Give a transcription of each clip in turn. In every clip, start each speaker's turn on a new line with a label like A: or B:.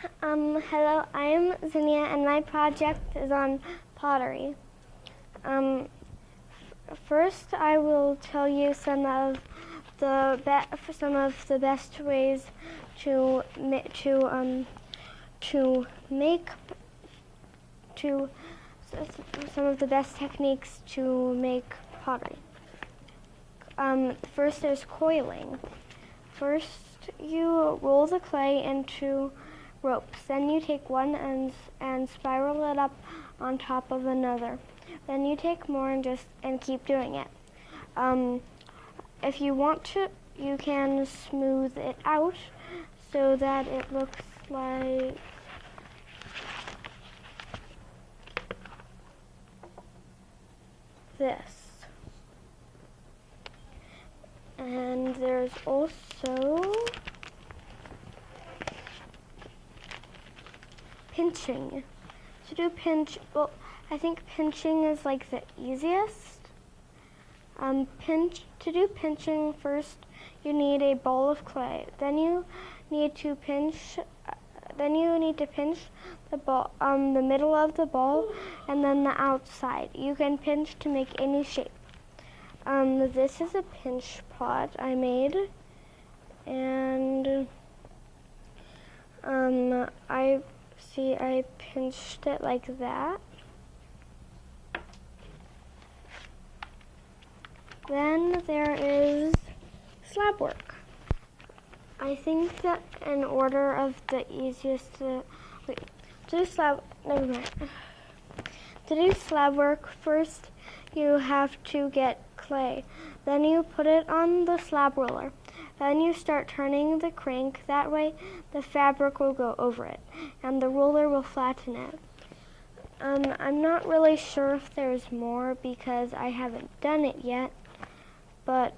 A: Hello, I'm Zinnia, and my project is on pottery. First, I will tell you some of the best ways to make some of the best techniques to make pottery. First, there's coiling. First, you roll the clay into ropes. Then you take one and spiral it up on top of another. Then you take more and keep doing it. If you want to, you can smooth it out so that it looks like this. And there's also pinching. I think pinching is like the easiest. To do pinching, first you need a ball of clay. Then you need to pinch. The ball, the middle of the ball, and then the outside. You can pinch to make any shape. This is a pinch pot I made, and I pinched it like that. Then there is slab work. I think that in order of the easiest to do slab work, first you have to get clay. Then you put it on the slab roller. Then you start turning the crank. That way the fabric will go over it and the roller will flatten it. I'm not really sure if there's more because I haven't done it yet, but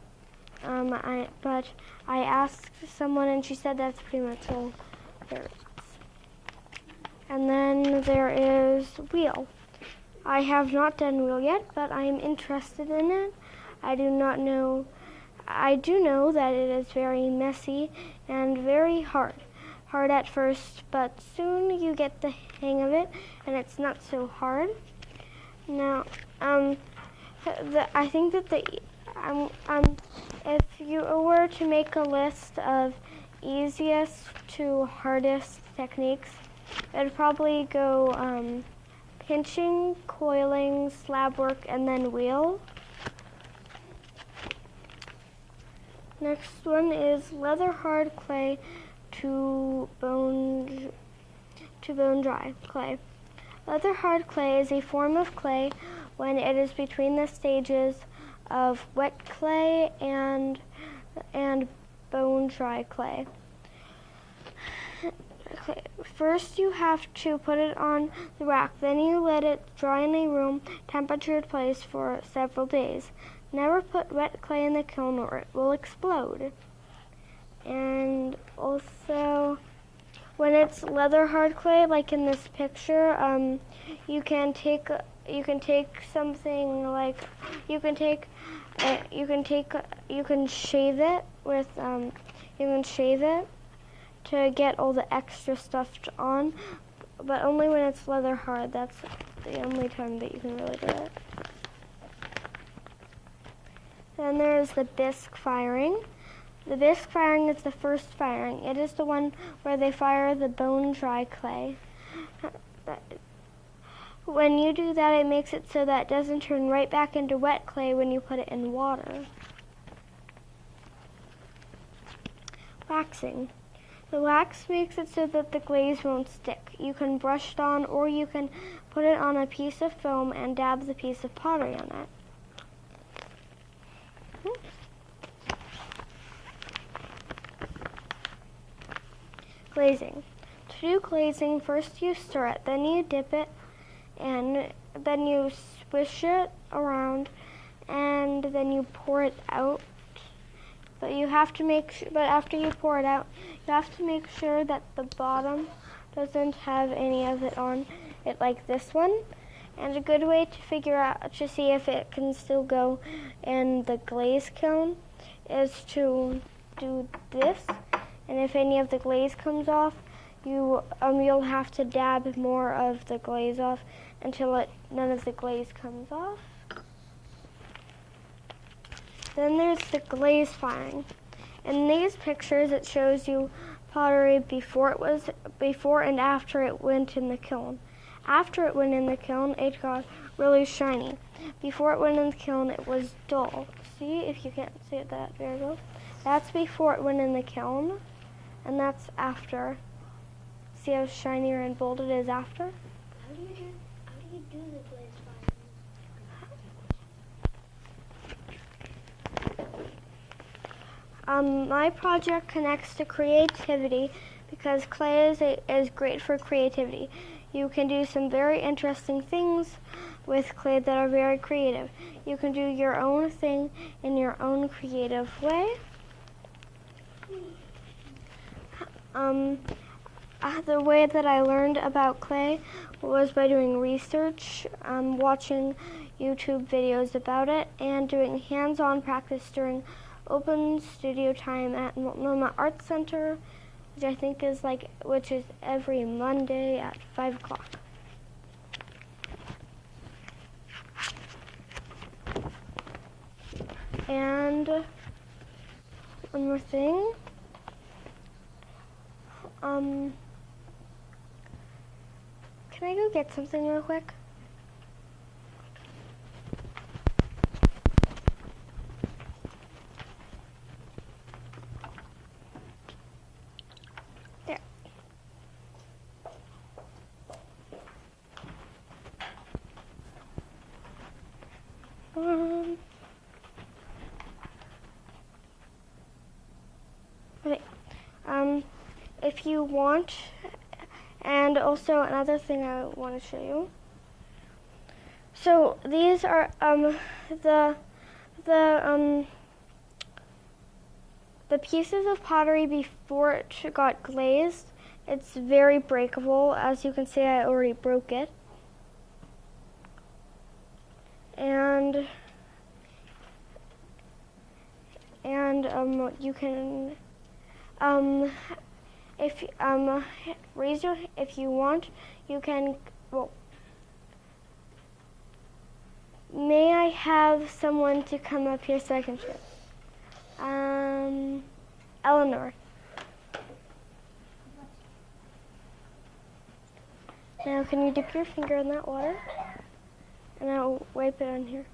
A: I asked someone and she said that's pretty much all there is. And then there is wheel. I have not done wheel yet, but I am interested in it. I do know that it is very messy and very hard at first, but soon you get the hang of it and it's not so hard. Now, I think that if you were to make a list of easiest to hardest techniques, it would probably go pinching, coiling, slab work, and then wheel. Next one is leather hard clay to bone dry clay. Leather hard clay is a form of clay when it is between the stages of wet clay and bone dry clay. Okay. First you have to put it on the rack, then you let it dry in a room temperatured place for several days. Never put wet clay in the kiln or it will explode. And also, when it's leather hard clay, like in this picture, you can shave it with to get all the extra stuff on, but only when it's leather hard. That's the only time that you can really do it. Then there's the bisque firing. The bisque firing is the first firing. It is the one where they fire the bone dry clay. When you do that, it makes it so that it doesn't turn right back into wet clay when you put it in water. Waxing. The wax makes it so that the glaze won't stick. You can brush it on, or you can put it on a piece of foam and dab the piece of pottery on it. Glazing. To do glazing, first you stir it, then you dip it, and then you swish it around, and then you pour it out. But after you pour it out, you have to make sure that the bottom doesn't have any of it on it, like this one. And a good way to see if it can still go in the glaze kiln is to do this. And if any of the glaze comes off, you'll have to dab more of the glaze off until none of the glaze comes off. Then there's the glaze filing. In these pictures, it shows you pottery before and after it went in the kiln. After it went in the kiln, it got really shiny. Before it went in the kiln, it was dull. See, if you can't see it that very well. That's before it went in the kiln, and that's after. See how shinier and bold it is after?
B: How do you do the glaze filing?
A: My project connects to creativity because clay is great for creativity. You can do some very interesting things with clay that are very creative. You can do your own thing in your own creative way. The way that I learned about clay was by doing research, watching YouTube videos about it, and doing hands-on practice during open studio time at Multnomah Arts Center, which is every Monday at 5 o'clock. And one more thing. Can I go get something real quick? There. Okay. If you want, and also another thing I want to show you. So these are the pieces of pottery before it got glazed. It's very breakable. As you can see, I already broke it. And you can if you want, you can. Well, may I have someone to come up here so I can show? Eleanor. Now, can you dip your finger in that water? And I'll wipe it on here.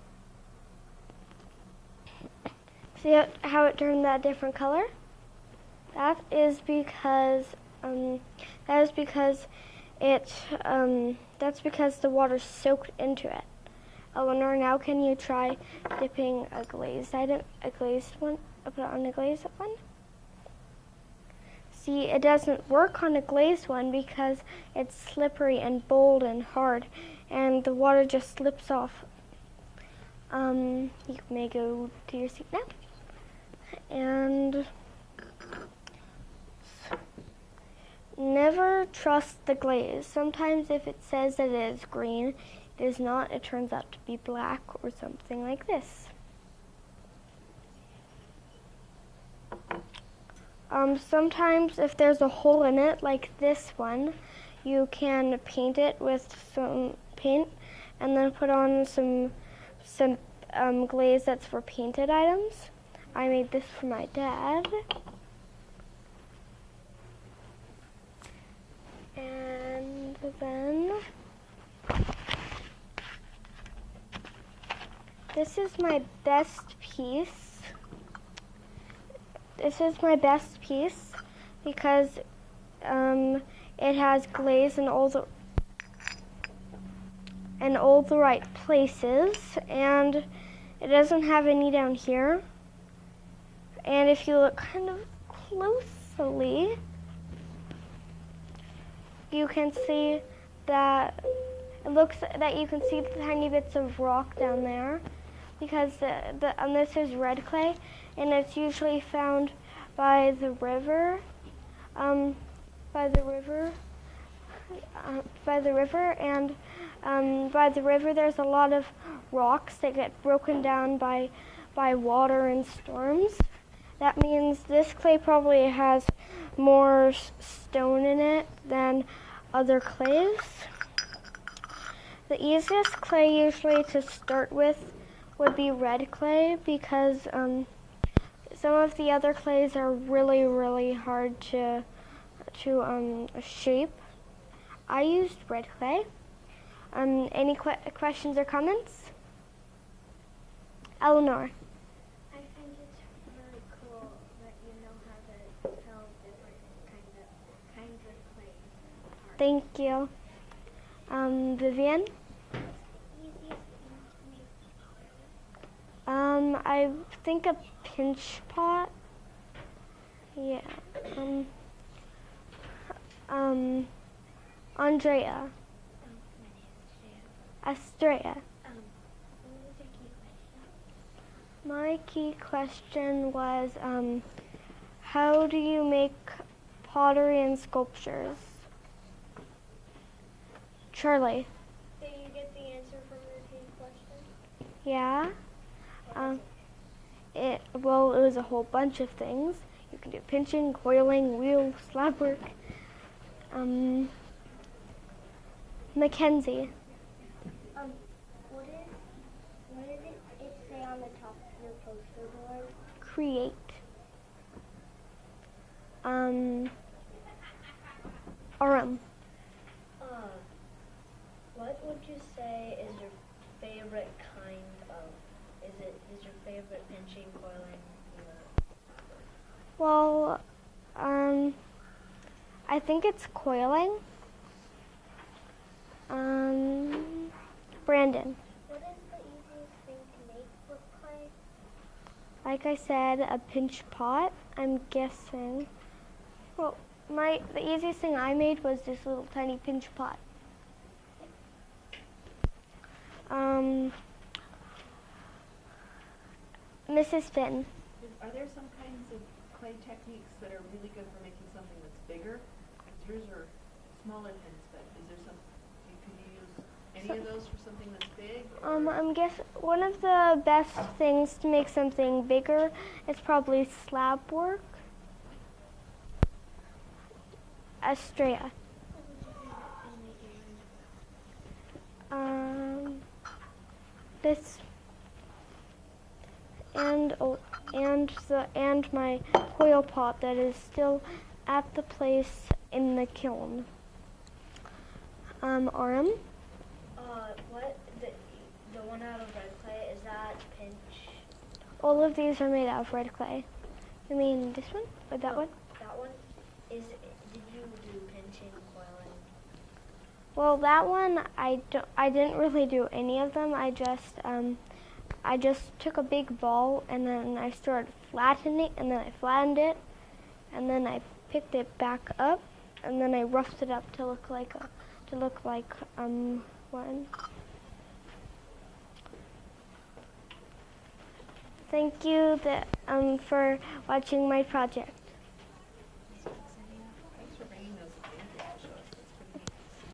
A: See how it turned that different color? That is because that's because the water soaked into it. Eleanor, now can you try dipping a glazed one? Put it on a glazed one. See, it doesn't work on a glazed one because it's slippery and bold and hard, and the water just slips off. You may go to your seat now. And never trust the glaze. Sometimes if it says that it is green, it is not. It turns out to be black or something like this. Sometimes if there's a hole in it, like this one, you can paint it with some paint and then put on some glaze that's for painted items. I made this for my dad. And then this is my best piece. This is my best piece because it has glaze in all the right places, and it doesn't have any down here. And if you look kind of closely, you can see that you can see the tiny bits of rock down there, because this is red clay, and it's usually found by the river, and by the river there's a lot of rocks that get broken down by water and storms. That means this clay probably has more stone in it than other clays. The easiest clay usually to start with would be red clay because some of the other clays are really, really hard to shape. I used red clay. Any questions or comments? Eleanor.
B: I think it's really cool that you know how to tell different kinds of clay apart.
A: Thank you. Vivian?
B: Easiest thing to make
A: I think a pinch pot. Yeah. Andrea.
B: my name is Shreya.
A: Astrea.
B: What was your key question?
A: My key question was, how do you make pottery and sculptures? Charlie.
B: Did you get the answer from your key question?
A: Yeah. It was a whole bunch of things. You can do pinching, coiling, wheel, slab work. Mackenzie.
B: What did it say on the top of your poster board?
A: Create. Aram.
C: What would you say is your favorite kind of? Is your favorite pinching, coiling?
A: Well, I think it's coiling. Brandon.
B: What is the easiest thing to make with clay?
A: Like I said, a pinch pot. I'm guessing. Well, the easiest thing I made was this little tiny pinch pot. Mrs. Finn.
D: Are there some kinds of clay techniques that are really good for making something that's bigger? Yours are smaller things, but is there some, can you use any of those for something that's big?
A: I'm guessing one of the best things to make something bigger is probably slab work. Astrea. This and my coil pot that is still at the place in the kiln. Aram.
C: What the one out of red clay, is that pinch?
A: All of these are made out of red clay. You mean this one or that one?
C: That one did you do pinching, coiling?
A: Well, that one I didn't really do any of them. I just took a big ball and then I started flattening it, and then I flattened it, and then I picked it back up, and then I roughed it up to look like one. Thank you for watching my project.